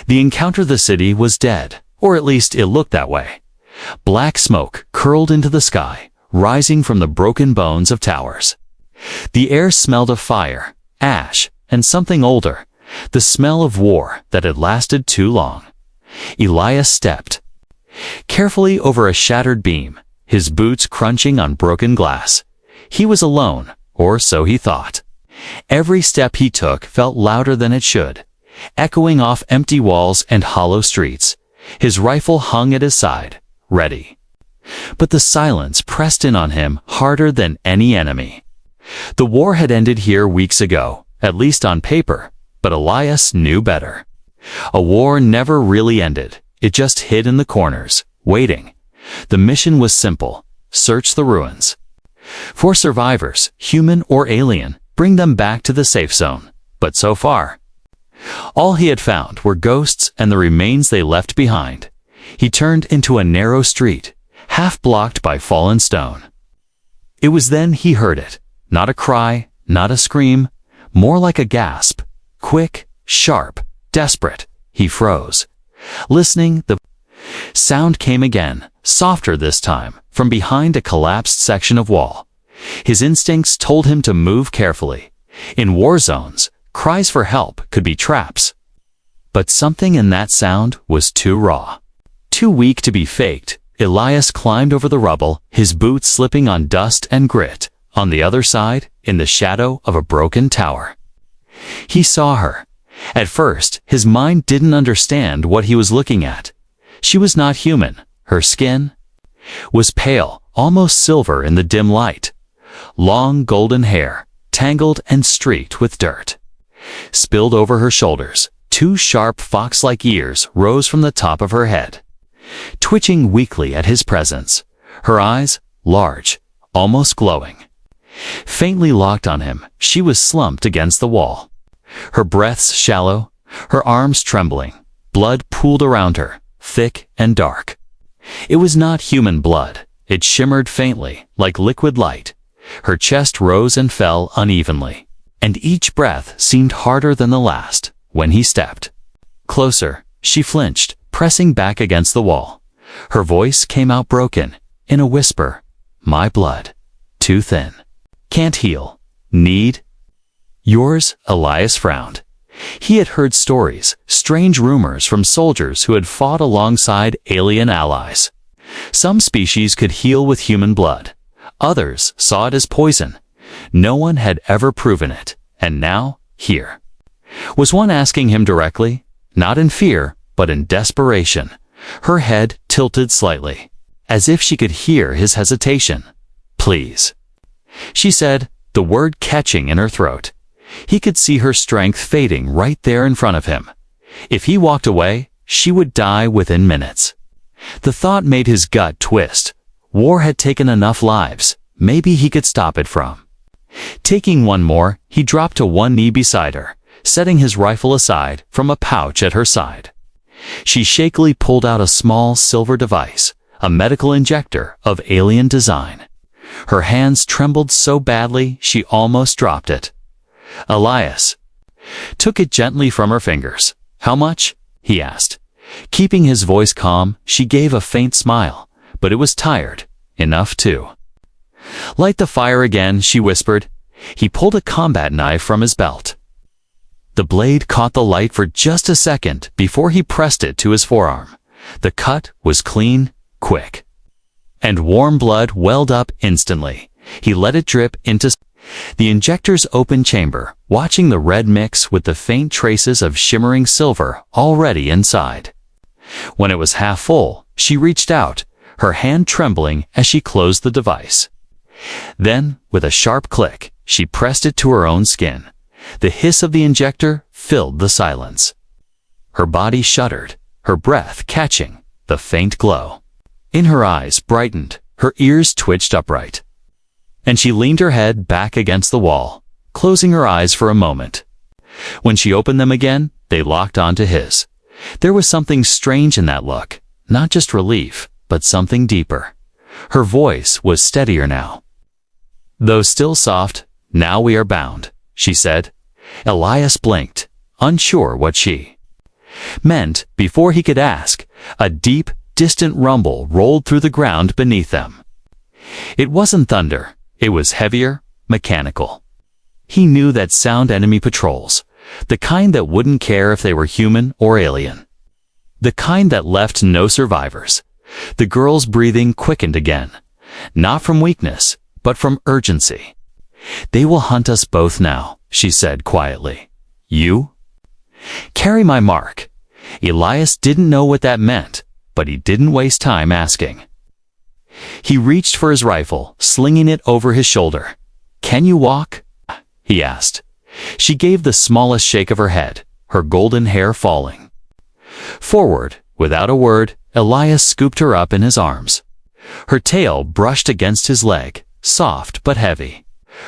The encounter the city was dead, or at least it looked that way. Black smoke curled into the sky, rising from the broken bones of towers. The air smelled of fire, ash, and something older, the smell of war that had lasted too long. Elias stepped carefully over a shattered beam, his boots crunching on broken glass. He was alone, or so he thought. Every step he took felt louder than it should, echoing off empty walls and hollow streets. His rifle hung at his side, ready. But the silence pressed in on him harder than any enemy. The war had ended here weeks ago, at least on paper, but Elias knew better. A war never really ended. It just hid in the corners, waiting. The mission was simple: search the ruins. For survivors, human or alien, bring them back to the safe zone. But so far, all he had found were ghosts and the remains they left behind. He turned into a narrow street, half blocked by fallen stone. It was then he heard it. Not a cry, not a scream, more like a gasp. Quick, sharp, desperate. He froze. Listening, the sound came again, softer this time, from behind a collapsed section of wall. His instincts told him to move carefully. In war zones, cries for help could be traps. But something in that sound was too raw. Too weak to be faked. Elias climbed over the rubble, his boots slipping on dust and grit. On the other side, in the shadow of a broken tower, he saw her. At first, his mind didn't understand what he was looking at. She was not human. Her skin was pale, almost silver in the dim light. Long golden hair, tangled and streaked with dirt, spilled over her shoulders. Two sharp fox-like ears rose from the top of her head, twitching weakly at his presence. Her eyes, large, almost glowing, faintly locked on him. She was slumped against the wall, her breaths shallow, her arms trembling. Blood pooled around her, thick and dark. It was not human blood. It shimmered faintly, like liquid light. Her chest rose and fell unevenly, and each breath seemed harder than the last. When he stepped closer, she flinched, pressing back against the wall. Her voice came out broken, in a whisper. "My blood. Too thin. Can't heal. Need yours?" Elias frowned. He had heard stories, strange rumors from soldiers who had fought alongside alien allies. Some species could heal with human blood. Others saw it as poison. No one had ever proven it. And now, here was one asking him directly, not in fear, but in desperation. Her head tilted slightly, as if she could hear his hesitation. "Please," she said, the word catching in her throat. He could see her strength fading right there in front of him. If he walked away, she would die within minutes. The thought made his gut twist. War had taken enough lives. Maybe he could stop it from. Taking one more, he dropped to one knee beside her, setting his rifle aside from a pouch at her side. She shakily pulled out a small silver device, a medical injector of alien design. Her hands trembled so badly she almost dropped it. Elias took it gently from her fingers. "How much?" he asked. Keeping his voice calm, she gave a faint smile, but it was tired. "Enough too." "Light the fire again," she whispered. He pulled a combat knife from his belt. The blade caught the light for just a second before he pressed it to his forearm. The cut was clean, quick, and warm blood welled up instantly. He let it drip into the injector's open chamber, watching the red mix with the faint traces of shimmering silver already inside. When it was half full, she reached out, her hand trembling as she closed the device. Then, with a sharp click, she pressed it to her own skin. The hiss of the injector filled the silence. Her body shuddered, her breath catching the faint glow. In her eyes brightened, her ears twitched upright, and she leaned her head back against the wall, closing her eyes for a moment. When she opened them again, they locked onto his. There was something strange in that look, not just relief, but something deeper. Her voice was steadier now. "Though still soft, now we are bound," she said. Elias blinked, unsure what she meant, before he could ask, a deep, distant rumble rolled through the ground beneath them. It wasn't thunder. It was heavier, mechanical. He knew that sound enemy patrols, the kind that wouldn't care if they were human or alien. The kind that left no survivors. The girl's breathing quickened again, not from weakness, but from urgency. "They will hunt us both now," she said quietly. "You? Carry my mark." Elias didn't know what that meant, but he didn't waste time asking. He reached for his rifle, slinging it over his shoulder. "Can you walk?" he asked. She gave the smallest shake of her head, her golden hair falling. Forward, without a word, Elias scooped her up in his arms. Her tail brushed against his leg, soft but heavy.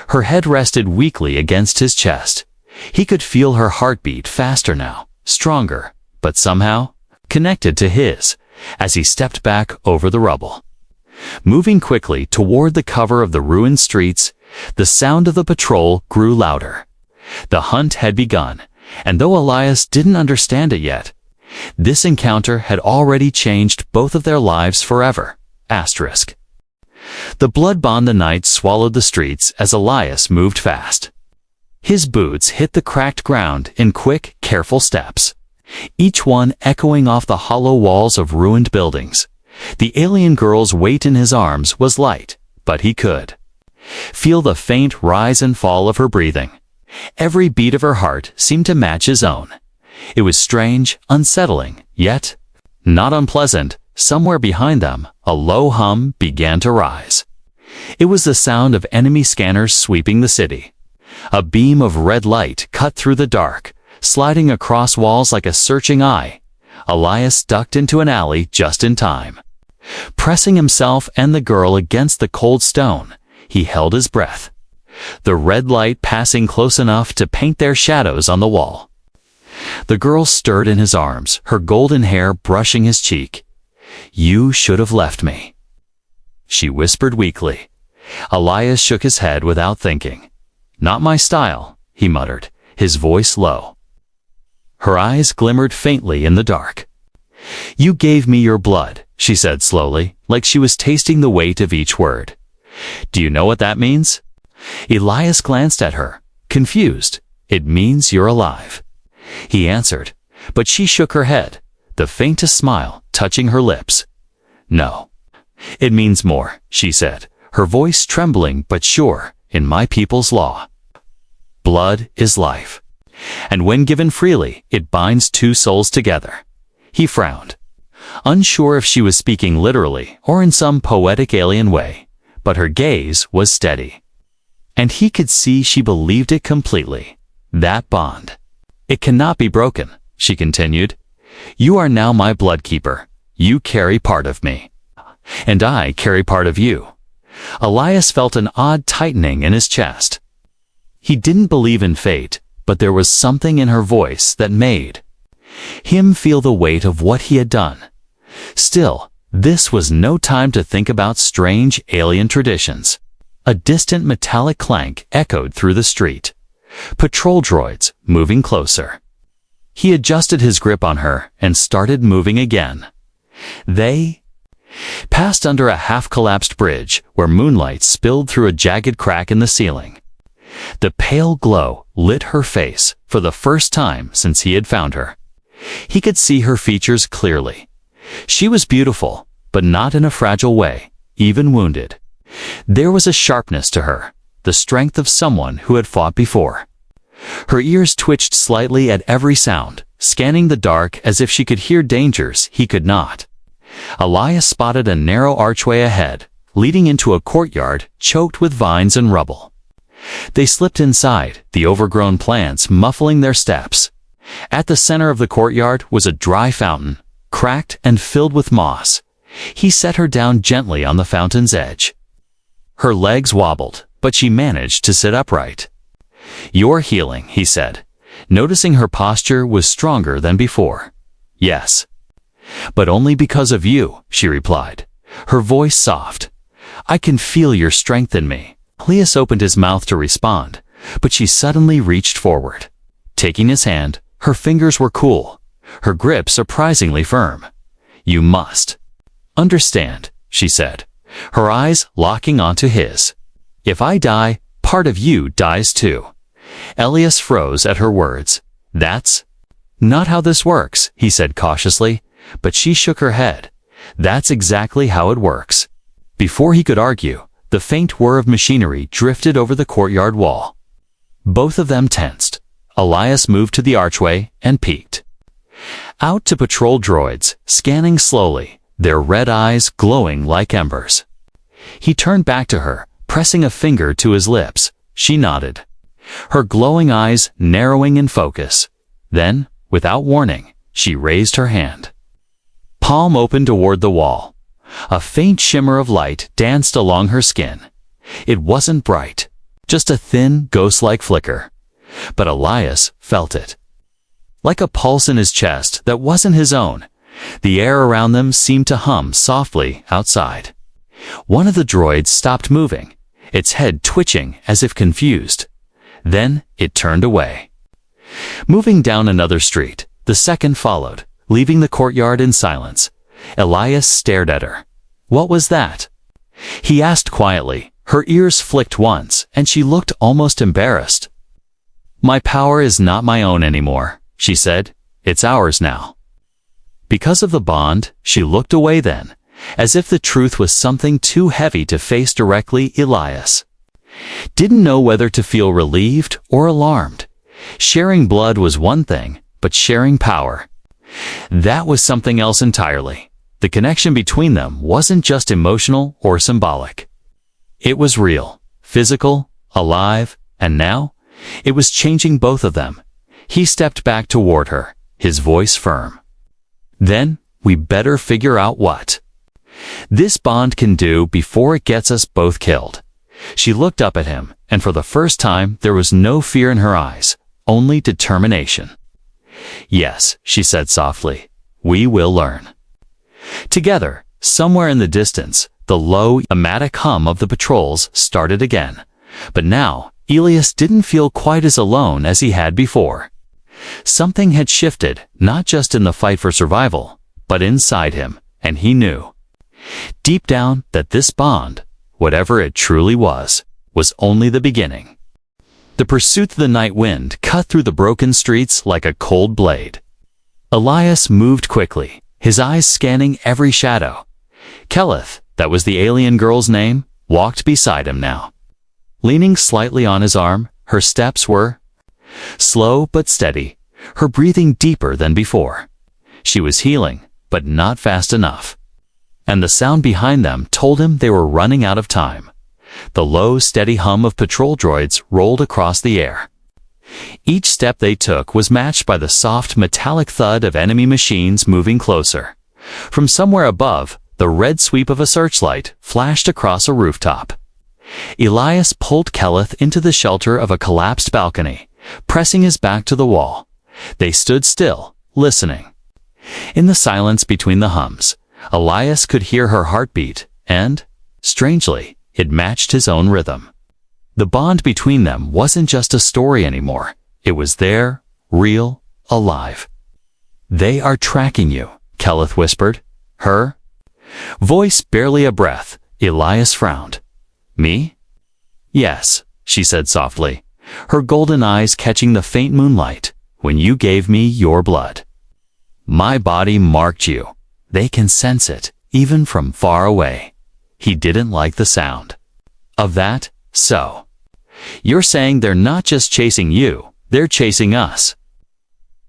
Her head rested weakly against his chest. He could feel her heartbeat faster now, stronger, but somehow connected to his, as he stepped back over the rubble. Moving quickly toward the cover of the ruined streets, the sound of the patrol grew louder. The hunt had begun, and though Elias didn't understand it yet, this encounter had already changed both of their lives forever. Asterisk. The blood bond the night swallowed the streets as Elias moved fast. His boots hit the cracked ground in quick, careful steps, each one echoing off the hollow walls of ruined buildings. The alien girl's weight in his arms was light, but he could feel the faint rise and fall of her breathing. Every beat of her heart seemed to match his own. It was strange, unsettling, yet not unpleasant. Somewhere behind them, a low hum began to rise. It was the sound of enemy scanners sweeping the city. A beam of red light cut through the dark, sliding across walls like a searching eye. Elias ducked into an alley just in time. Pressing himself and the girl against the cold stone, he held his breath. The red light passing close enough to paint their shadows on the wall. The girl stirred in his arms, her golden hair brushing his cheek. "You should have left me," she whispered weakly. Elias shook his head without thinking. "Not my style," he muttered, his voice low. Her eyes glimmered faintly in the dark. "You gave me your blood," she said slowly, like she was tasting the weight of each word. "Do you know what that means?" Elias glanced at her, confused. "It means you're alive," he answered, but she shook her head, the faintest smile touching her lips. "No. It means more," she said, her voice trembling but sure. "In my people's law, blood is life, and when given freely, it binds two souls together." He frowned, unsure if she was speaking literally or in some poetic alien way, but her gaze was steady. And he could see she believed it completely. "That bond. It cannot be broken," she continued. "You are now my blood keeper. You carry part of me, and I carry part of you." Elias felt an odd tightening in his chest. He didn't believe in fate, but there was something in her voice that made him feel the weight of what he had done. Still, this was no time to think about strange alien traditions. A distant metallic clank echoed through the street. Patrol droids moving closer. He adjusted his grip on her and started moving again. They passed under a half-collapsed bridge where moonlight spilled through a jagged crack in the ceiling. The pale glow lit her face for the first time since he had found her. He could see her features clearly. She was beautiful, but not in a fragile way, even wounded. There was a sharpness to her, the strength of someone who had fought before. Her ears twitched slightly at every sound, scanning the dark as if she could hear dangers he could not. Elias spotted a narrow archway ahead, leading into a courtyard choked with vines and rubble. They slipped inside, the overgrown plants muffling their steps. At the center of the courtyard was a dry fountain, cracked and filled with moss. He set her down gently on the fountain's edge. Her legs wobbled, but she managed to sit upright. "You're healing," he said, noticing her posture was stronger than before. "Yes. But only because of you," she replied, her voice soft. "I can feel your strength in me." Elias opened his mouth to respond, but she suddenly reached forward. Taking his hand, her fingers were cool, her grip surprisingly firm. "You must understand," she said, her eyes locking onto his. "If I die, part of you dies too." Elias froze at her words. "That's not how this works," he said cautiously, but she shook her head. "That's exactly how it works." Before he could argue, the faint whir of machinery drifted over the courtyard wall. Both of them tensed. Elias moved to the archway and peeked out to patrol droids, scanning slowly, their red eyes glowing like embers. He turned back to her, pressing a finger to his lips. She nodded, her glowing eyes narrowing in focus. Then, without warning, she raised her hand. Palm open toward the wall. A faint shimmer of light danced along her skin. It wasn't bright, just a thin, ghost-like flicker. But Elias felt it. Like a pulse in his chest that wasn't his own, the air around them seemed to hum softly outside. One of the droids stopped moving, its head twitching as if confused. Then it turned away. Moving down another street, the second followed, leaving the courtyard in silence. Elias stared at her. "What was that?" he asked quietly. Her ears flicked once, and she looked almost embarrassed. "My power is not my own anymore," she said. "It's ours now." Because of the bond, she looked away then, as if the truth was something too heavy to face directly. Elias didn't know whether to feel relieved or alarmed. Sharing blood was one thing, but sharing power, that was something else entirely. The connection between them wasn't just emotional or symbolic. It was real, physical, alive, and now it was changing both of them. He stepped back toward her, his voice firm. "Then, we better figure out what this bond can do before it gets us both killed." She looked up at him, and for the first time there was no fear in her eyes, only determination. "Yes," she said softly, "we will learn." Together, somewhere in the distance, the low, automatic hum of the patrols started again. But now, Elias didn't feel quite as alone as he had before. Something had shifted, not just in the fight for survival, but inside him, and he knew, deep down, that this bond, whatever it truly was only the beginning. The pursuit of the night wind cut through the broken streets like a cold blade. Elias moved quickly, his eyes scanning every shadow. Keleth, that was the alien girl's name, walked beside him now. Leaning slightly on his arm, her steps were slow but steady, her breathing deeper than before. She was healing, but not fast enough. And the sound behind them told him they were running out of time. The low, steady hum of patrol droids rolled across the air. Each step they took was matched by the soft, metallic thud of enemy machines moving closer. From somewhere above, the red sweep of a searchlight flashed across a rooftop. Elias pulled Keleth into the shelter of a collapsed balcony, pressing his back to the wall. They stood still, listening. In the silence between the hums, Elias could hear her heartbeat, and, strangely, it matched his own rhythm. The bond between them wasn't just a story anymore. It was there, real, alive. "They are tracking you," Keleth whispered. Her voice barely a breath. Elias frowned. "Me?" "Yes," she said softly, her golden eyes catching the faint moonlight. "When you gave me your blood, my body marked you. They can sense it, even from far away." He didn't like the sound of that. "So, you're saying they're not just chasing you, they're chasing us?"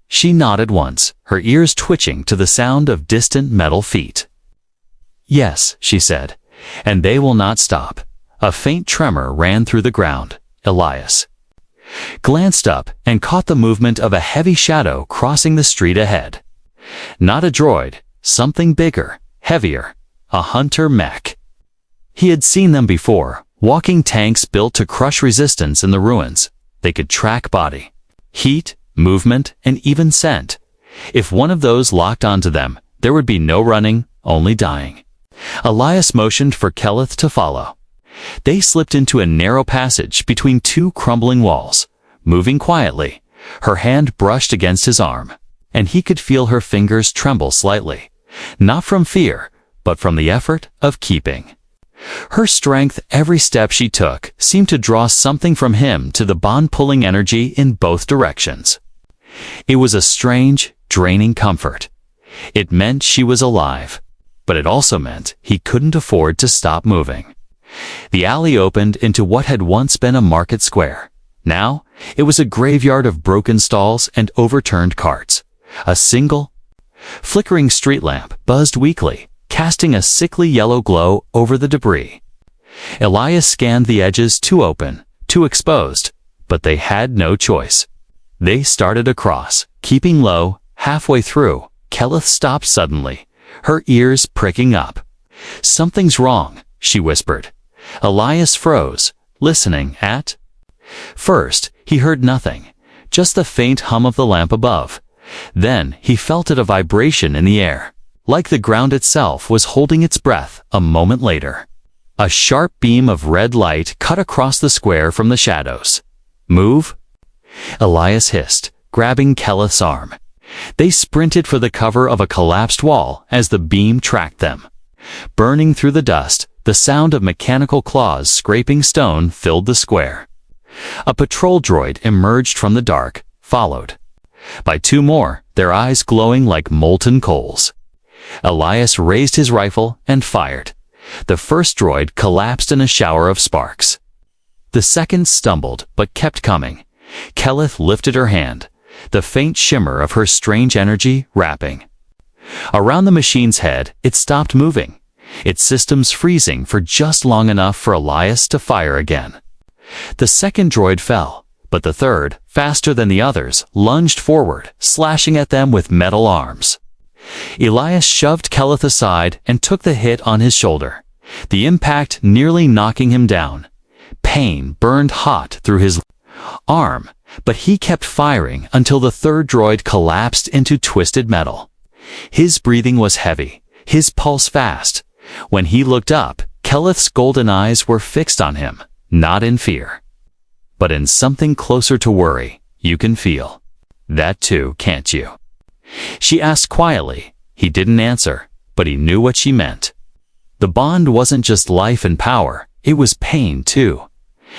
She nodded once, her ears twitching to the sound of distant metal feet. "Yes," she said, "and they will not stop." A faint tremor ran through the ground. Elias glanced up and caught the movement of a heavy shadow crossing the street ahead. Not a droid, something bigger, heavier, a hunter mech. He had seen them before, walking tanks built to crush resistance in the ruins. They could track body, heat, movement, and even scent. If one of those locked onto them, there would be no running, only dying. Elias motioned for Keleth to follow. They slipped into a narrow passage between two crumbling walls. Moving quietly, her hand brushed against his arm. and he could feel her fingers tremble slightly, not from fear, but from the effort of keeping. Her strength, every step she took, seemed to draw something from him to the bond-pulling energy in both directions. It was a strange, draining comfort. It meant she was alive, but it also meant he couldn't afford to stop moving. The alley opened into what had once been a market square. Now, it was a graveyard of broken stalls and overturned carts. A single, flickering street lamp buzzed weakly, casting a sickly yellow glow over the debris. Elias scanned the edges, too open, too exposed, but they had no choice. They started across, keeping low. Halfway through, Keleth stopped suddenly, her ears pricking up. "Something's wrong," she whispered. Elias froze, listening. At first, he heard nothing, just the faint hum of the lamp above. Then he felt a vibration in the air, like the ground itself was holding its breath. A moment later, a sharp beam of red light cut across the square from the shadows. "Move," Elias hissed, grabbing Keleth's arm. They sprinted for the cover of a collapsed wall as the beam tracked them. Burning through the dust, the sound of mechanical claws scraping stone filled the square. A patrol droid emerged from the dark, followed by two more, their eyes glowing like molten coals. Elias raised his rifle and fired. The first droid collapsed in a shower of sparks. The second stumbled but kept coming. Keleth lifted her hand, the faint shimmer of her strange energy wrapping around the machine's head. It stopped moving, its systems freezing for just long enough for Elias to fire again. The second droid fell, but the third, faster than the others, lunged forward, slashing at them with metal arms. Elias shoved Keleth aside and took the hit on his shoulder, the impact nearly knocking him down. Pain burned hot through his arm, but he kept firing until the third droid collapsed into twisted metal. His breathing was heavy, his pulse fast. When he looked up, Keleth's golden eyes were fixed on him, not in fear, but in something closer to worry. "You can feel that too, can't you?" she asked quietly. He didn't answer, but he knew what she meant. The bond wasn't just life and power, it was pain too.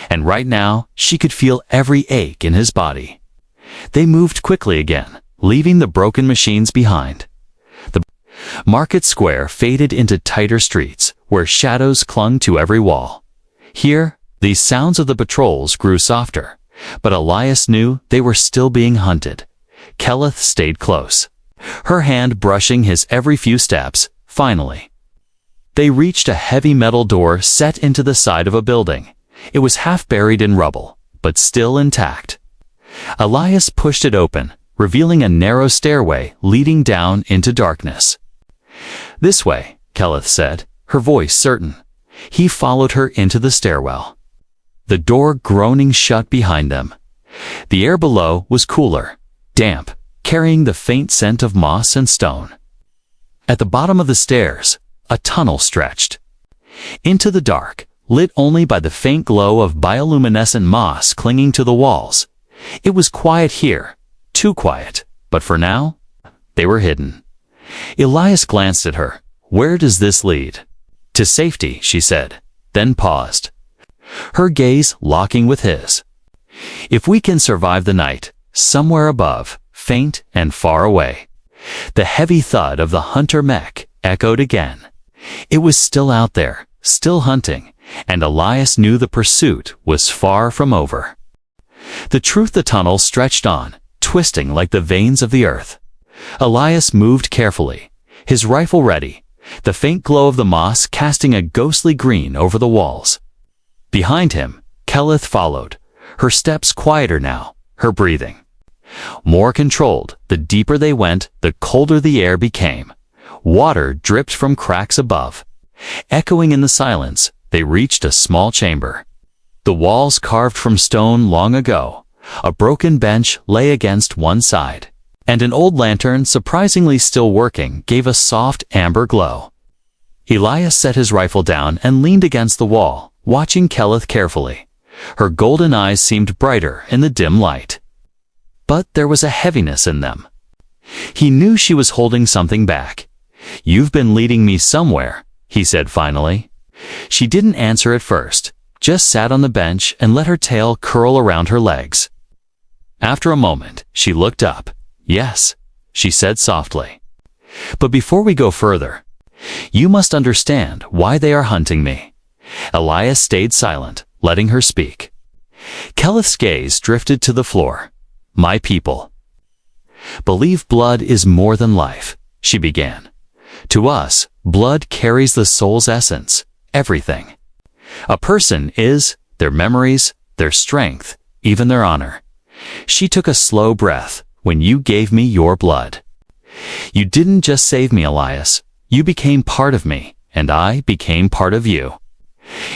And right now, she could feel every ache in his body. They moved quickly again, leaving the broken machines behind. The market square faded into tighter streets, where shadows clung to every wall. Here, the sounds of the patrols grew softer, but Elias knew they were still being hunted. Keleth stayed close, her hand brushing his every few steps. Finally, they reached a heavy metal door set into the side of a building. It was half buried in rubble, but still intact. Elias pushed it open, revealing a narrow stairway leading down into darkness. "This way," Keleth said, her voice certain. He followed her into the stairwell, the door groaning shut behind them. The air below was cooler, damp, carrying the faint scent of moss and stone. At the bottom of the stairs, a tunnel stretched into the dark, lit only by the faint glow of bioluminescent moss clinging to the walls. It was quiet here, too quiet, but for now, they were hidden. Elias glanced at her. "Where does this lead?" "To safety," she said, then paused, her gaze locking with his. "If we can survive the night, somewhere above, faint and far away." The heavy thud of the hunter mech echoed again. It was still out there, still hunting, and Elias knew the pursuit was far from over. The tunnel stretched on, twisting like the veins of the earth. Elias moved carefully, his rifle ready, the faint glow of the moss casting a ghostly green over the walls. Behind him, Keleth followed, her steps quieter now, her breathing more controlled. The deeper they went, the colder the air became. Water dripped from cracks above. Echoing in the silence, they reached a small chamber. The walls carved from stone long ago. A broken bench lay against one side, and an old lantern, surprisingly still working, gave a soft amber glow. Elias set his rifle down and leaned against the wall, watching Keleth carefully. Her golden eyes seemed brighter in the dim light, but there was a heaviness in them. He knew she was holding something back. "You've been leading me somewhere," he said finally. She didn't answer at first, just sat on the bench and let her tail curl around her legs. After a moment, she looked up. "Yes," she said softly. "But before we go further, you must understand why they are hunting me." Elias stayed silent, letting her speak. Keleth's gaze drifted to the floor. "My people believe blood is more than life," she began. "To us, blood carries the soul's essence, everything. A person is their memories, their strength, even their honor." She took a slow breath. "When you gave me your blood, you didn't just save me, Elias. You became part of me, and I became part of you."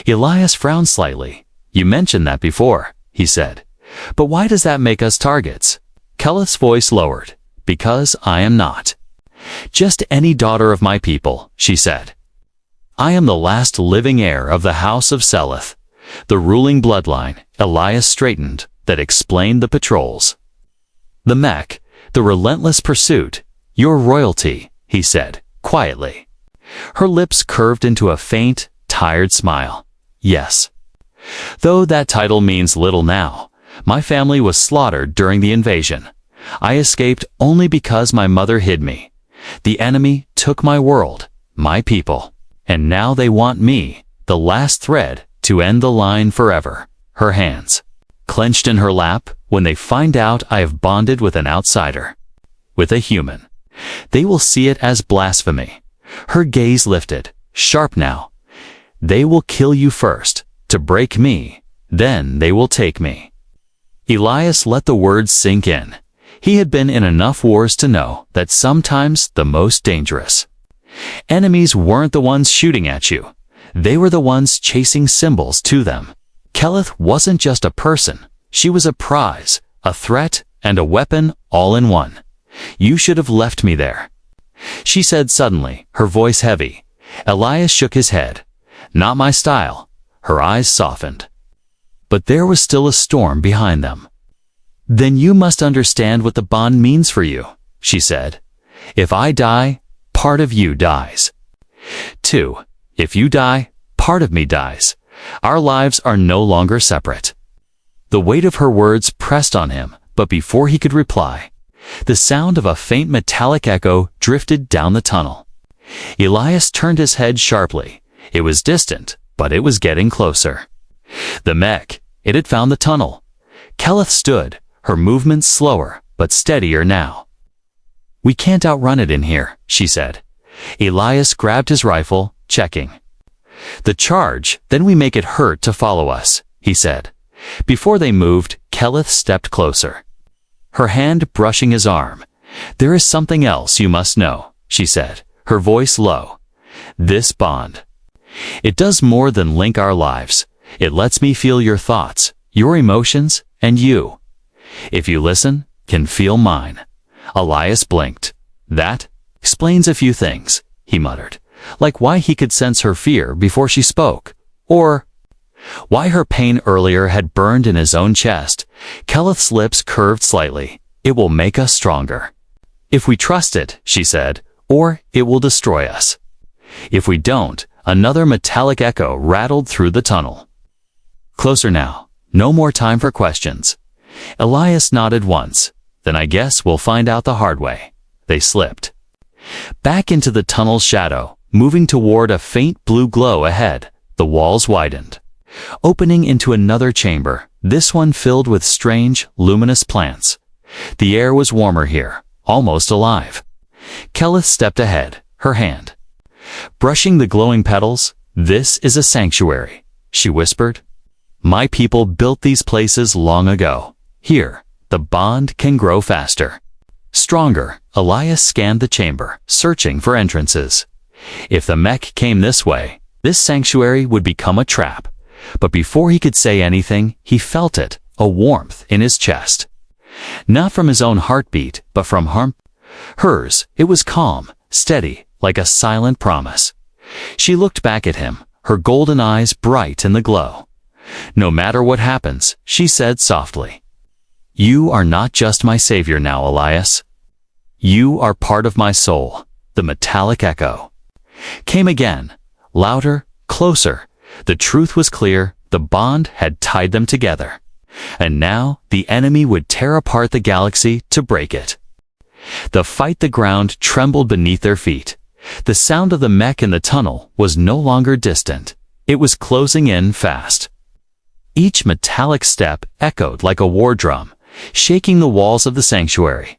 Elias frowned slightly. "You mentioned that before," he said. "But why does that make us targets?" Keleth's voice lowered. "Because I am not just any daughter of my people," she said. "I am the last living heir of the house of Seleth, the ruling bloodline." Elias straightened. "That explained the patrols, the mech, the relentless pursuit. Your royalty," he said, quietly. Her lips curved into a faint, tired smile. "Yes. Though that title means little now. My family was slaughtered during the invasion. I escaped only because my mother hid me. The enemy took my world, my people, and now they want me, the last thread, to end the line forever." Her hands clenched in her lap. "When they find out I have bonded with an outsider, with a human, they will see it as blasphemy." Her gaze lifted, sharp now. "They will kill you first, to break me, then they will take me." Elias let the words sink in. He had been in enough wars to know that sometimes the most dangerous enemies weren't the ones shooting at you. They were the ones chasing symbols to them. Keleth wasn't just a person. She was a prize, a threat, and a weapon all in one. "You should have left me there," she said suddenly, her voice heavy. Elias shook his head. "Not my style." Her eyes softened. But there was still a storm behind them. "Then you must understand what the bond means for you," she said. "If I die, part of you dies. 2. If you die, part of me dies. Our lives are no longer separate." The weight of her words pressed on him, but before he could reply, the sound of a faint metallic echo drifted down the tunnel. Elias turned his head sharply. It was distant, but it was getting closer. The mech, it had found the tunnel. Keleth stood, her movements slower, but steadier now. "We can't outrun it in here," she said. Elias grabbed his rifle, checking the charge. "Then we make it hurt to follow us," he said. Before they moved, Keleth stepped closer, her hand brushing his arm. "There is something else you must know," she said, her voice low. "This bond, it does more than link our lives. It lets me feel your thoughts, your emotions, and you, if you listen, can feel mine." Elias blinked. "That explains a few things," he muttered, like why he could sense her fear before she spoke, or why her pain earlier had burned in his own chest. Keleth's lips curved slightly. "It will make us stronger. If we trust it," she said, "or it will destroy us. If we don't." Another metallic echo rattled through the tunnel. "Closer now. No more time for questions." Elias nodded once. "Then I guess we'll find out the hard way." They slipped back into the tunnel's shadow, moving toward a faint blue glow ahead. The walls widened, opening into another chamber, this one filled with strange, luminous plants. The air was warmer here, almost alive. Keleth stepped ahead, her hand brushing the glowing petals. "This is a sanctuary," she whispered. "My people built these places long ago. Here, the bond can grow faster, stronger." Elias scanned the chamber, searching for entrances. If the mech came this way, this sanctuary would become a trap. But before he could say anything, he felt it, a warmth in his chest. Not from his own heartbeat, but from hers. It was calm, steady, like a silent promise. She looked back at him, her golden eyes bright in the glow. "No matter what happens," she said softly, "you are not just my savior now, Elias. You are part of my soul. The metallic echo came again, louder, closer. The truth was clear. The bond had tied them together. And now the enemy would tear apart the galaxy to break it. The ground trembled beneath their feet. The sound of the mech in the tunnel was no longer distant. It was closing in fast. Each metallic step echoed like a war drum, shaking the walls of the sanctuary.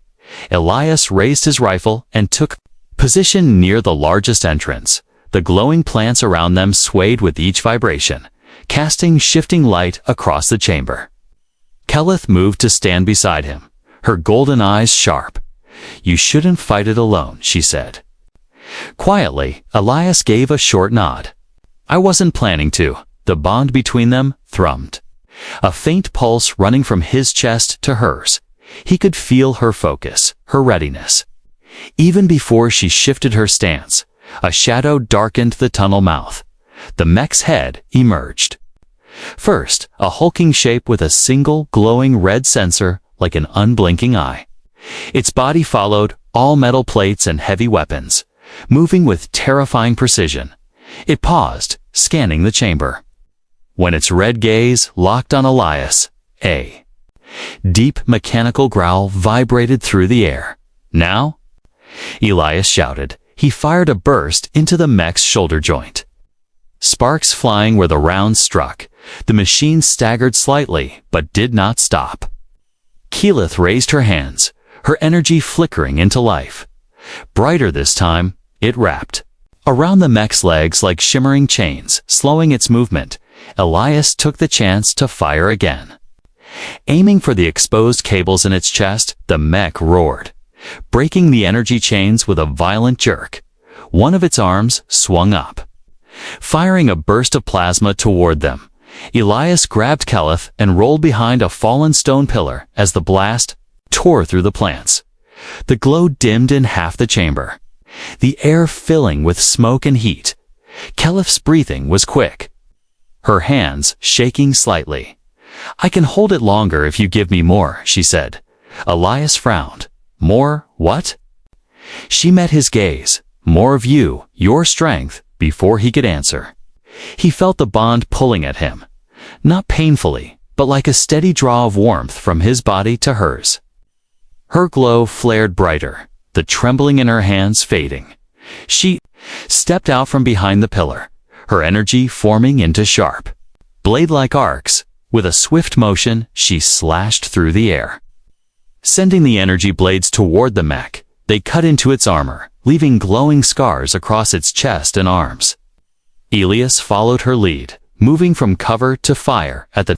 Elias raised his rifle and took position near the largest entrance. The glowing plants around them swayed with each vibration, casting shifting light across the chamber. Keleth moved to stand beside him, her golden eyes sharp. You shouldn't fight it alone, she said. Quietly, Elias gave a short nod. I wasn't planning to. The bond between them thrummed. A faint pulse running from his chest to hers. He could feel her focus, her readiness. Even before she shifted her stance, a shadow darkened the tunnel mouth. The mech's head emerged. First, a hulking shape with a single glowing red sensor like an unblinking eye. Its body followed, all metal plates and heavy weapons, moving with terrifying precision. It paused, scanning the chamber. When its red gaze locked on Elias, a deep mechanical growl vibrated through the air. Now? Elias shouted. He fired a burst into the mech's shoulder joint. Sparks flying where the round struck. The machine staggered slightly, but did not stop. Keleth raised her hands, her energy flickering into life. Brighter this time, it wrapped around the mech's legs like shimmering chains, slowing its movement. Elias took the chance to fire again. Aiming for the exposed cables in its chest, the mech roared, breaking the energy chains with a violent jerk. One of its arms swung up, firing a burst of plasma toward them. Elias grabbed Keleth and rolled behind a fallen stone pillar as the blast tore through the plants. The glow dimmed in half the chamber, the air filling with smoke and heat. Keleth's breathing was quick, her hands shaking slightly. I can hold it longer if you give me more, she said. Elias frowned. More what? She met his gaze. More of you, your strength, before he could answer. He felt the bond pulling at him, not painfully, but like a steady draw of warmth from his body to hers. Her glow flared brighter, the trembling in her hands fading. She stepped out from behind the pillar, her energy forming into sharp, blade-like arcs. With a swift motion, she slashed through the air, sending the energy blades toward the mech. They cut into its armor, leaving glowing scars across its chest and arms. Elias followed her lead, moving from cover to fire. At the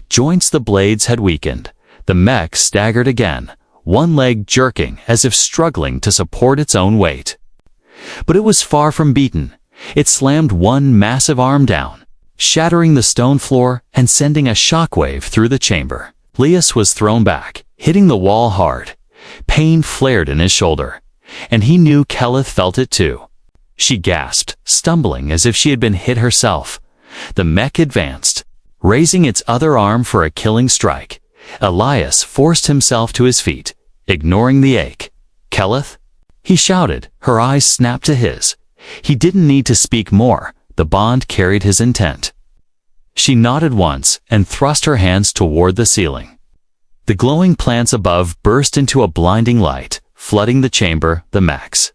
joints the blades had weakened. The mech staggered again, one leg jerking as if struggling to support its own weight. But it was far from beaten. It slammed one massive arm down, shattering the stone floor and sending a shockwave through the chamber. Elias was thrown back, hitting the wall hard. Pain flared in his shoulder, and he knew Keleth felt it too. She gasped, stumbling as if she had been hit herself. The mech advanced, raising its other arm for a killing strike. Elias forced himself to his feet, ignoring the ache. Keleth? He shouted, her eyes snapped to his. He didn't need to speak more. The bond carried his intent. She nodded once and thrust her hands toward the ceiling. The glowing plants above burst into a blinding light, flooding the chamber. The mech's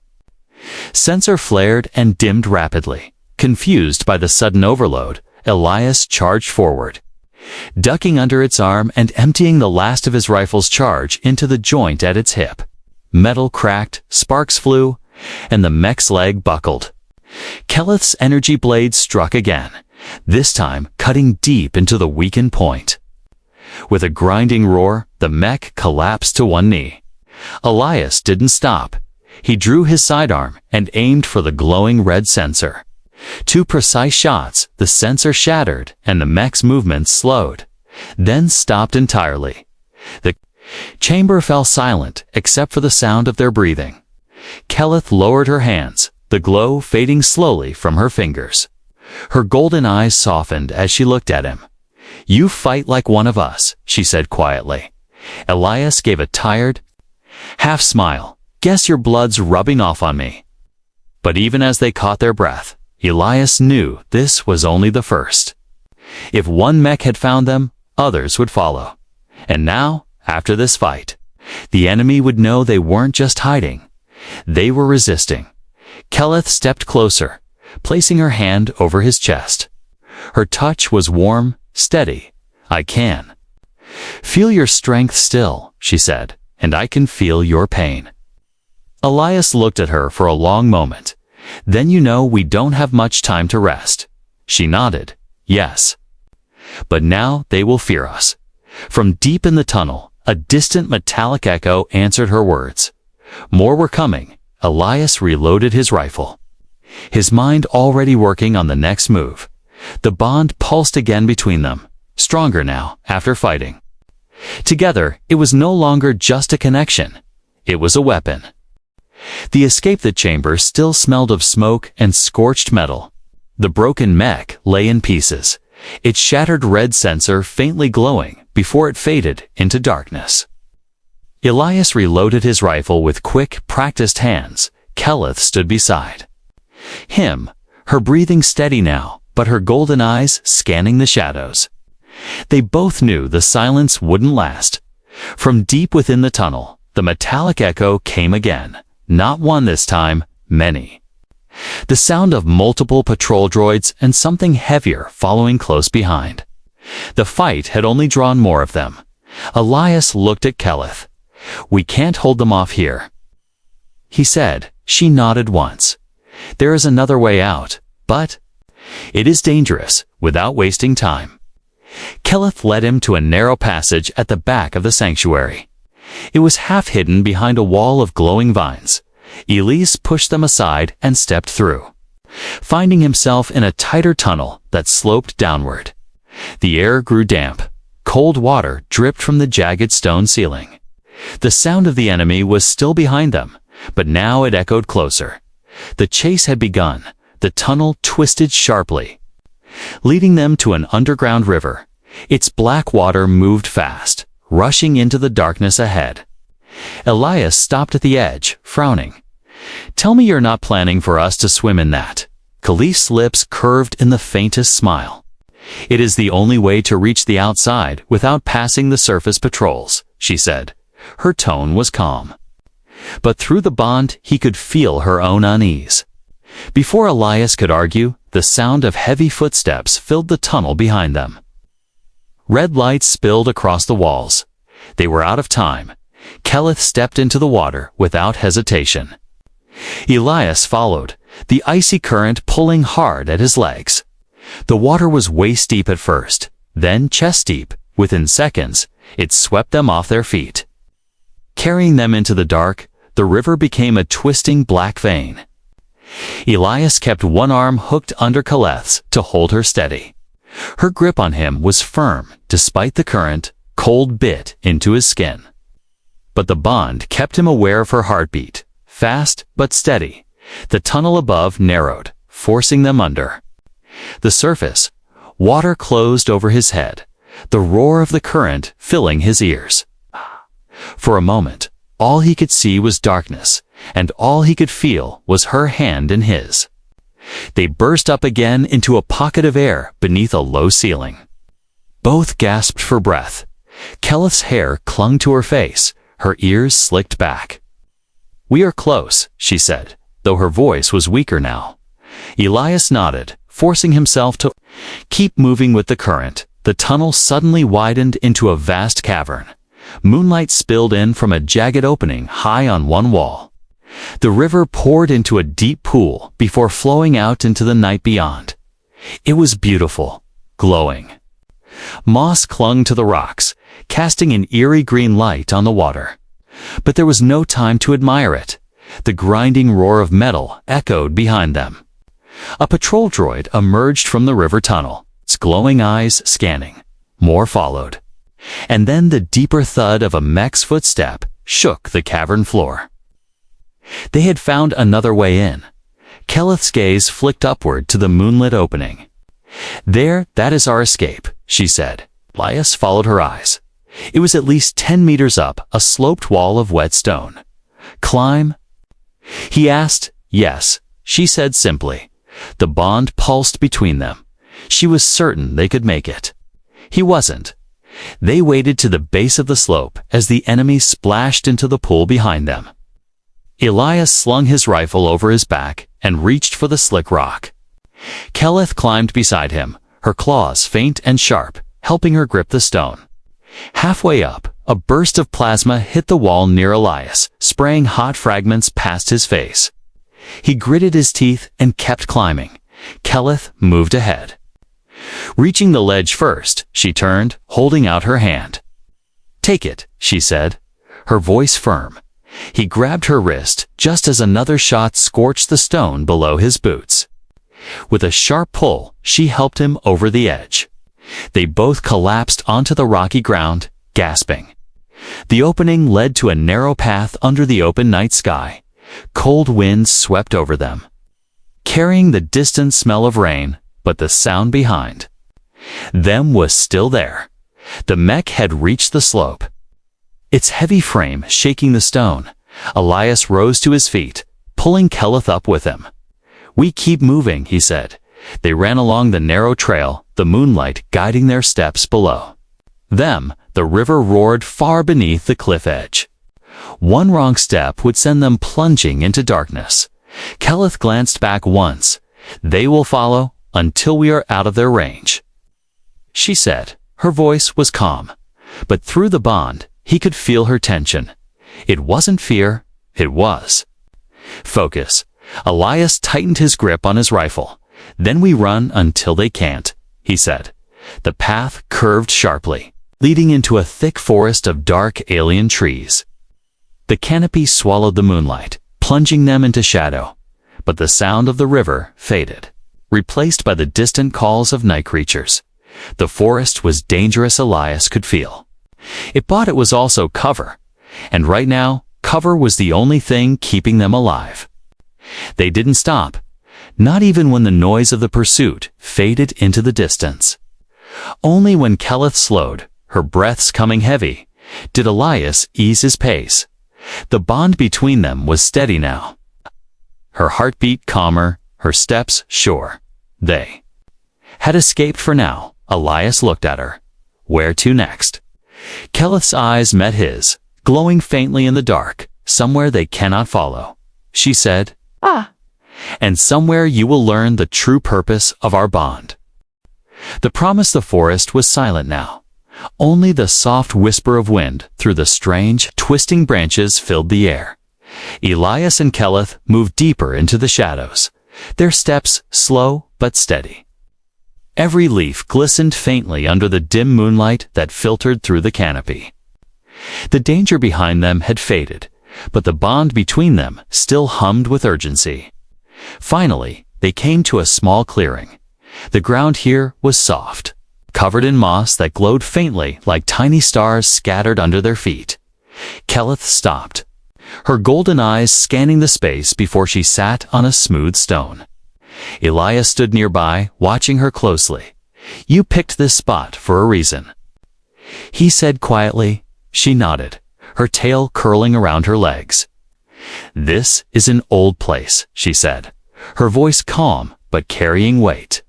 sensor flared and dimmed rapidly. Confused by the sudden overload, Elias charged forward, ducking under its arm and emptying the last of his rifle's charge into the joint at its hip. Metal cracked, sparks flew, and the mech's leg buckled. Keleth's energy blade struck again, this time cutting deep into the weakened point. With a grinding roar, the mech collapsed to one knee. Elias didn't stop. He drew his sidearm and aimed for the glowing red sensor. 2 precise shots, the sensor shattered and the mech's movements slowed, then stopped entirely. The chamber fell silent except for the sound of their breathing. Keleth lowered her hands, the glow fading slowly from her fingers. Her golden eyes softened as she looked at him. You fight like one of us, she said quietly. Elias gave a tired, half smile. Guess your blood's rubbing off on me." But even as they caught their breath, Elias knew this was only the first. If one mech had found them, others would follow. And now, after this fight, the enemy would know they weren't just hiding. They were resisting. Keleth stepped closer, placing her hand over his chest. Her touch was warm, steady. "I can feel your strength still," she said, "and I can feel your pain." Elias looked at her for a long moment. "Then you know we don't have much time to rest." She nodded. "Yes. But now they will fear us." From deep in the tunnel, a distant metallic echo answered her words. More were coming. Elias reloaded his rifle, his mind already working on the next move. The bond pulsed again between them, stronger now after fighting. Together, it was no longer just a connection. It was a weapon. The escape chamber still smelled of smoke and scorched metal. The broken mech lay in pieces, its shattered red sensor faintly glowing before it faded into darkness. Elias reloaded his rifle with quick, practiced hands. Keleth stood beside him, her breathing steady now, but her golden eyes scanning the shadows. They both knew the silence wouldn't last. From deep within the tunnel, the metallic echo came again. Not one this time, many. The sound of multiple patrol droids and something heavier following close behind. The fight had only drawn more of them. Elias looked at Keleth. "We can't hold them off here," he said. She nodded once. "There is another way out, but it is dangerous without wasting time." Keleth led him to a narrow passage at the back of the sanctuary. It was half hidden behind a wall of glowing vines. Elias pushed them aside and stepped through, finding himself in a tighter tunnel that sloped downward. The air grew damp. Cold water dripped from the jagged stone ceiling. The sound of the enemy was still behind them, but now it echoed closer. The chase had begun. The tunnel twisted sharply, leading them to an underground river. Its black water moved fast, rushing into the darkness ahead. Elias stopped at the edge, frowning. "Tell me you're not planning for us to swim in that." Khalif's lips curved in the faintest smile. "It is the only way to reach the outside without passing the surface patrols," she said. Her tone was calm. But through the bond, he could feel her own unease. Before Elias could argue, the sound of heavy footsteps filled the tunnel behind them. Red lights spilled across the walls. They were out of time. Keleth stepped into the water without hesitation. Elias followed, the icy current pulling hard at his legs. The water was waist-deep at first, then chest-deep. Within seconds, it swept them off their feet. Carrying them into the dark, the river became a twisting black vein. Elias kept one arm hooked under Keleth's to hold her steady. Her grip on him was firm, despite the current, cold bit into his skin. But the bond kept him aware of her heartbeat, fast but steady. The tunnel above narrowed, forcing them under. The surface, water closed over his head, the roar of the current filling his ears. For a moment, all he could see was darkness, and all he could feel was her hand in his. They burst up again into a pocket of air beneath a low ceiling. Both gasped for breath. Keleth's hair clung to her face, her ears slicked back. "We are close," she said, though her voice was weaker now. Elias nodded, forcing himself to keep moving with the current. The tunnel suddenly widened into a vast cavern. Moonlight spilled in from a jagged opening high on one wall. The river poured into a deep pool before flowing out into the night beyond. It was beautiful, glowing. Moss clung to the rocks, casting an eerie green light on the water. But there was no time to admire it. The grinding roar of metal echoed behind them. A patrol droid emerged from the river tunnel, its glowing eyes scanning. More followed. And then the deeper thud of a mech's footstep shook the cavern floor. They had found another way in. Keleth's gaze flicked upward to the moonlit opening. "There, that is our escape," she said. Elias followed her eyes. It was at least 10 meters up, a sloped wall of wet stone. Climb? He asked. Yes, she said simply. The bond pulsed between them. She was certain they could make it. He wasn't. They waded to the base of the slope as the enemy splashed into the pool behind them. Elias slung his rifle over his back and reached for the slick rock. Keleth climbed beside him, her claws faint and sharp, helping her grip the stone. Halfway up, a burst of plasma hit the wall near Elias, spraying hot fragments past his face. He gritted his teeth and kept climbing. Keleth moved ahead. Reaching the ledge first, she turned, holding out her hand. "Take it," she said, her voice firm. He grabbed her wrist just as another shot scorched the stone below his boots. With a sharp pull, she helped him over the edge. They both collapsed onto the rocky ground, gasping. The opening led to a narrow path under the open night sky. Cold winds swept over them, carrying the distant smell of rain, but the sound behind them was still there. The mech had reached the slope, its heavy frame shaking the stone. Elias rose to his feet, pulling Keleth up with him. "We keep moving," he said. They ran along the narrow trail, the moonlight guiding their steps below them. The river roared far beneath the cliff edge. One wrong step would send them plunging into darkness. Keleth glanced back once. "They will follow until we are out of their range," she said. Her voice was calm, but through the bond, he could feel her tension. It wasn't fear, it was focus. Elias tightened his grip on his rifle. "Then we run until they can't," he said. The path curved sharply, leading into a thick forest of dark alien trees. The canopy swallowed the moonlight, plunging them into shadow, but the sound of the river faded, replaced by the distant calls of night creatures. The forest was dangerous, Elias could feel. But it was also cover, and right now, cover was the only thing keeping them alive. They didn't stop, not even when the noise of the pursuit faded into the distance. Only when Keleth slowed, her breaths coming heavy, did Elias ease his pace. The bond between them was steady now. Her heartbeat calmer, her steps sure. They had escaped for now. Elias looked at her. Where to next? Keleth's eyes met his, glowing faintly in the dark. "Somewhere they cannot follow," she said. "Ah. And somewhere you will learn the true purpose of our bond." The forest was silent now. Only the soft whisper of wind through the strange, twisting branches filled the air. Elias and Keleth moved deeper into the shadows, their steps slow but steady. Every leaf glistened faintly under the dim moonlight that filtered through the canopy. The danger behind them had faded, but the bond between them still hummed with urgency. Finally, they came to a small clearing. The ground here was soft, covered in moss that glowed faintly like tiny stars scattered under their feet. Keleth stopped, her golden eyes scanning the space before she sat on a smooth stone. Elias stood nearby, watching her closely. "You picked this spot for a reason," he said quietly. She nodded, her tail curling around her legs. "This is an old place," she said, her voice calm but carrying weight.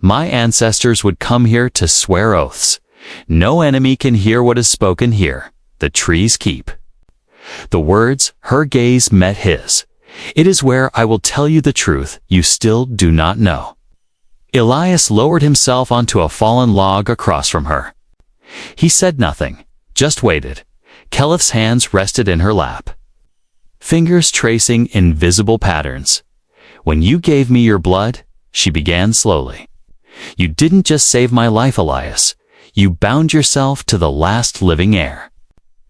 "My ancestors would come here to swear oaths. No enemy can hear what is spoken here. The trees keep." The words, her gaze met his. "It is where I will tell you the truth you still do not know." Elias lowered himself onto a fallen log across from her. He said nothing, just waited. Keleth's hands rested in her lap, fingers tracing invisible patterns. "When you gave me your blood," she began slowly, "you didn't just save my life, Elias. You bound yourself to the last living heir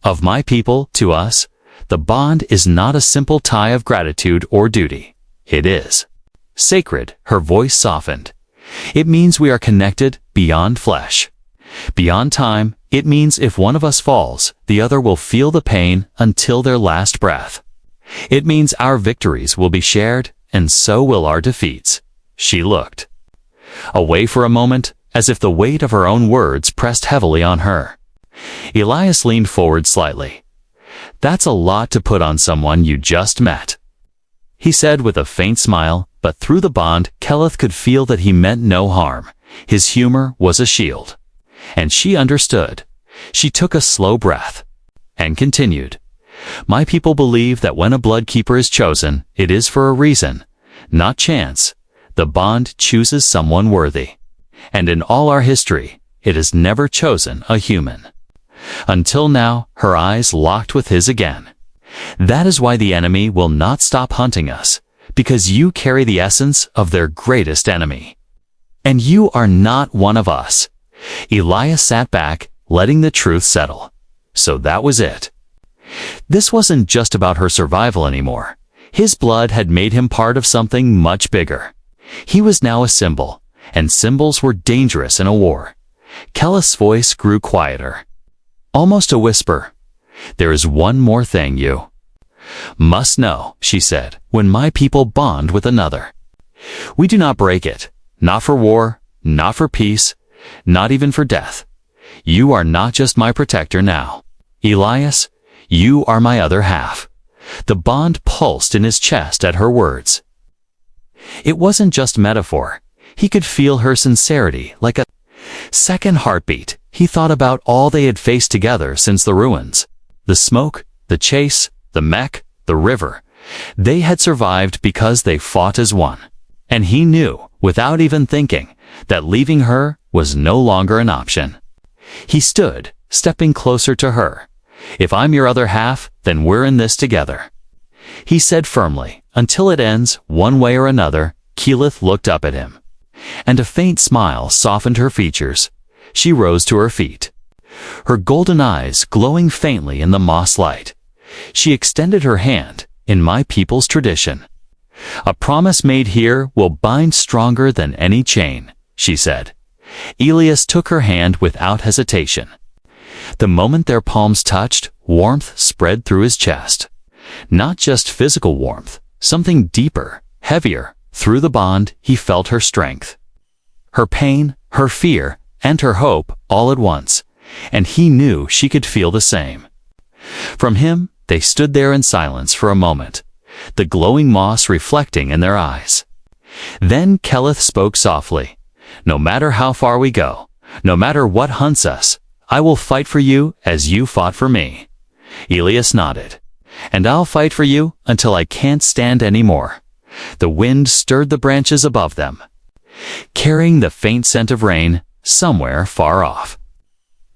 of my people, to us. The bond is not a simple tie of gratitude or duty. It is sacred." Her voice softened. "It means we are connected beyond flesh, beyond time. It means if one of us falls, the other will feel the pain until their last breath. It means our victories will be shared, and so will our defeats." She looked away for a moment, as if the weight of her own words pressed heavily on her. Elias leaned forward slightly. That's a lot to put on someone you just met, he said with a faint smile, but through the bond, Kelleth could feel that he meant no harm. His humor was a shield. And she understood. She took a slow breath and continued. My people believe that when a bloodkeeper is chosen, it is for a reason, not chance. The bond chooses someone worthy. And in all our history, it has never chosen a human. Until now, her eyes locked with his again. That is why the enemy will not stop hunting us, because you carry the essence of their greatest enemy. And you are not one of us. Elias sat back, letting the truth settle. So that was it. This wasn't just about her survival anymore. His blood had made him part of something much bigger. He was now a symbol, and symbols were dangerous in a war. Kelleth's voice grew quieter. Almost a whisper. There is one more thing you must know, she said, when my people bond with another. We do not break it. Not for war, not for peace, not even for death. You are not just my protector now. Elias, you are my other half. The bond pulsed in his chest at her words. It wasn't just metaphor. He could feel her sincerity like a second heartbeat. He thought about all they had faced together since the ruins. The smoke, the chase, the mech, the river. They had survived because they fought as one. And he knew, without even thinking, that leaving her was no longer an option. He stood, stepping closer to her. If I'm your other half, then we're in this together. He said firmly, until it ends, one way or another. Kelleth looked up at him. And a faint smile softened her features. She rose to her feet, her golden eyes glowing faintly in the moss light. She extended her hand, in my people's tradition. A promise made here will bind stronger than any chain, she said. Elias took her hand without hesitation. The moment their palms touched, warmth spread through his chest. Not just physical warmth, something deeper, heavier. Through the bond, he felt her strength. Her pain, her fear, and her hope all at once, and he knew she could feel the same. From him, they stood there in silence for a moment, the glowing moss reflecting in their eyes. Then Kelleth spoke softly. No matter how far we go, no matter what hunts us, I will fight for you as you fought for me. Elias nodded. And I'll fight for you until I can't stand anymore. The wind stirred the branches above them, carrying the faint scent of rain somewhere far off.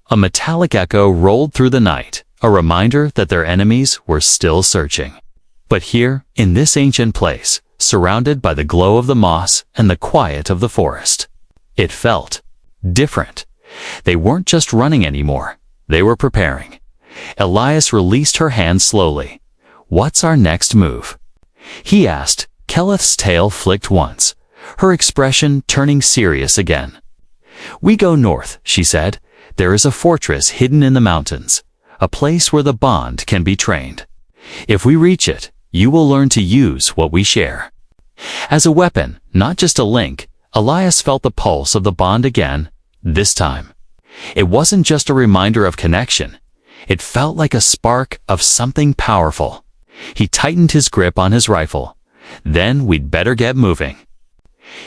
A metallic echo rolled through the night, a reminder that their enemies were still searching. But here, in this ancient place, surrounded by the glow of the moss and the quiet of the forest, it felt different. They weren't just running anymore. They were preparing. Elias released her hand slowly. What's our next move? He asked. Kelleth's tail flicked once, her expression turning serious again. We go north, she said. There is a fortress hidden in the mountains, a place where the bond can be trained. If we reach it, you will learn to use what we share. As a weapon, not just a link, Elias felt the pulse of the bond again, this time. It wasn't just a reminder of connection. It felt like a spark of something powerful. He tightened his grip on his rifle. Then we'd better get moving.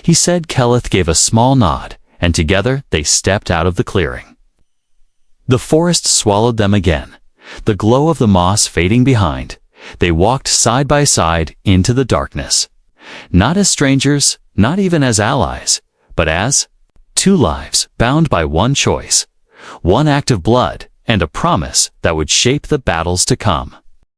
He said. Kelleth gave a small nod, and together they stepped out of the clearing. The forest swallowed them again, the glow of the moss fading behind. They walked side by side into the darkness. Not as strangers, not even as allies, but as two lives bound by one choice, one act of blood, and a promise that would shape the battles to come.